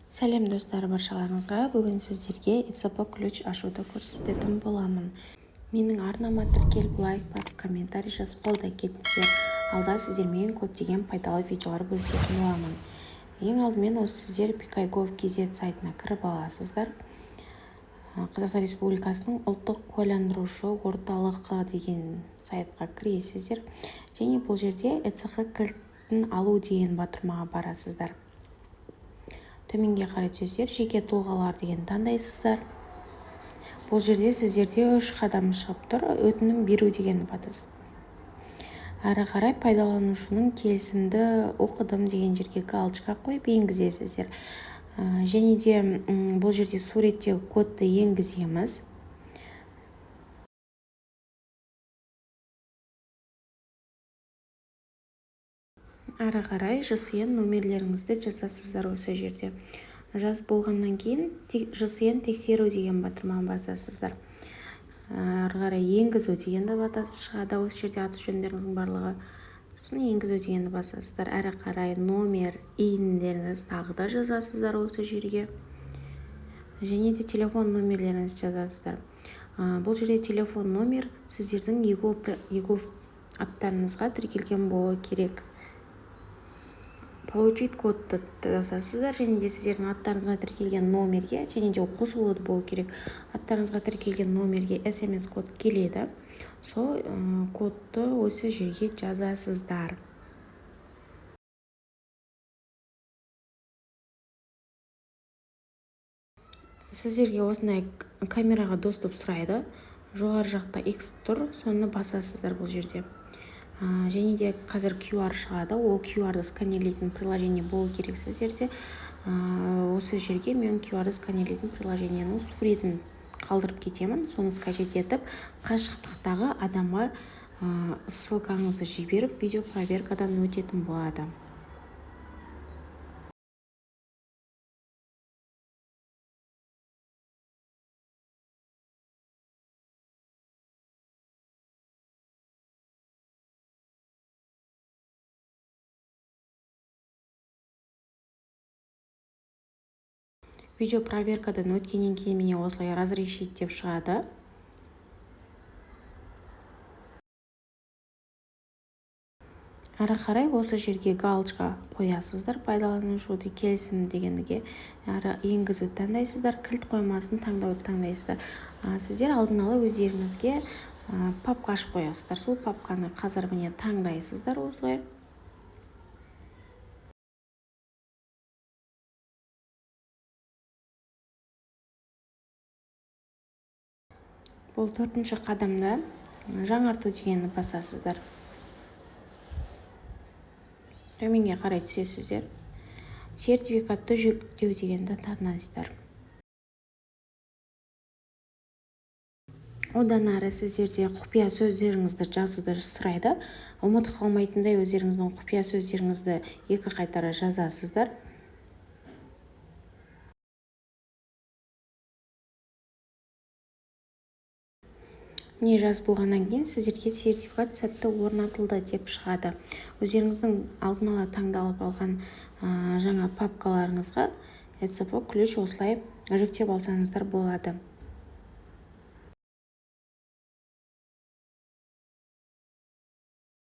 Сәлем достар, баршаларыңызға бүгін сіздерге ETSP ключ ашуды көрсететін боламын. Менің арнама тіркеліп лайк басып комментарий жазып қолдай кетіңіздер. Алда сіздермен көптеген пайдалы видеолар бөлісетін боламын. Ең алдымен осы сіздер pkgov.kz сайтына кіріп аласыздар. Қазақстан Республикасының ұлттық куәландырушы орталығы деген сайтқа кіресіздер. Және бұл жерде ETSP кілтін алу деген батырмаға барасыздар. Төменге қарай түсесіздер, жеке тұлғалар деген таңдайсыздар. Бұл жерде сіздерде 3 қадам шығып тұр, өтінім беру деген батыз. Әрі қарай пайдаланушының келісімді оқыдым деген жерге галочка қойып енгізесіздер. Және де бұл жерде суреттегі кодты енгіземіз. Ары қарай JSN номерлеріңізді жазасыздар осы жерде. Жаз болғаннан кейін JSN тексеру деген батырмаға басасыздар. Ары қарай енгізу дегенді батасы шығады осы жерде аты жөндеріңіздің барлығы. Сосын енгізу дегенді басасыздар. Ары қарай номер, иіндеріңіз тағы да жазасыздар осы жерге. Және де телефон номерлеріңізді жазасыздар. Бұл жерде телефон номер сіздердің егов аттарыңызға тіркелген болуы керек. Получить кодты жазасыздар, және де сіздердің аттарыңызға тіркелген номерге, және де қосылуы болу керек. Аттарыңызға тіркелген номерге SMS код келеді. Сол кодты осы жерге жазасыздар. Сіздерге осындай камераға доступ сұрайды. Жоғары жақта X тұр, соны басасыздар бұл жерде. Және де қазір QR шығады, ол QR-ды сканерлейтін приложение болу керек сіздерде. Осы жерге мен QR-ды сканерлейтін приложениенің суретін қалдырып кетемін. Соны скачать етіп, қашықтықтағы адамға ссылкаңызды жіберіп, видео проверкадан өтетін болады. Видео проверкадан өткеннен кейін міне осылай разрешить деп шығады. Ары қарай осы жерге галочка қоясыздар, пайдаланушыны келісім дегенге. Ары енгізу таңдайсыздар, кілт қоймасын таңдауды таңдайсыздар. Сіздер алдын ала өздеріңізге папка ашып қоясыздар. Сол папканы қазір міне таңдайсыздар осылай. Бұл 4-ші қадамда жаңарту дегенді басасыздар. Төменге қарай түсесіздер. Сертификатты жүктеу дегенді таңдайсыздар. Одан ары сіздерде құпия сөздеріңізді жазуды сұрайды. Ұмыт қалмайтындай өздеріңіздің құпия сөздеріңізді 2 қайтара жазасыздар. Не жаз болғаннан кейін сіздерге сертификат сәтті орнатылды деп шығады. Өздеріңіздің алдын ала таңдалып алған жаңа папкаларыңызға ETSP ключ осылай жүктеп алсаңыздар болады.